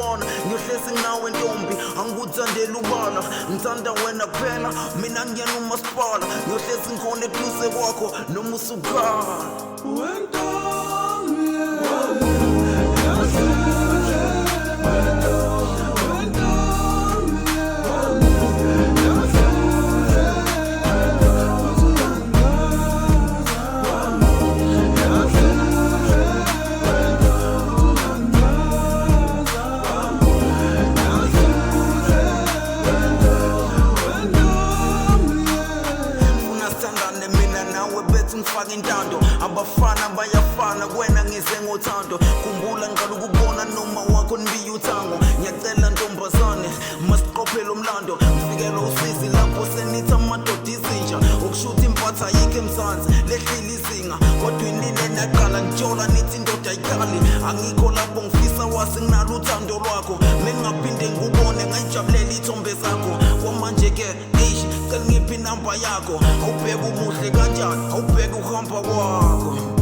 lona ngiyohlezi nawe ntombi angikuthandela ubala ngithanda wena kuphela mina ngiyena umasipala ngiyohlezi ngikhona eduze kwakho noma usukhala ngifake intando abafana bayafana kwena ngize ngothando khumbula ngicela ukubona noma wakho nibiya uthango ngiyacela ntombazane masiqophele umlando ngifikela usizi lapho senithi amadoda izinja ukushutha impatha ayikho emzansi lehlile izinga kodwa inini naqala ngitshola nithi indoda ayikali angikho lapho ngifisa wasi nginalo uthando lwakho mengingaphinde ngikubone ngayijabulela ithombe zakho kwamanje-ke cela ngiphi inamba yakho awubheke umuhle kanjani awubheke uhamba kwakho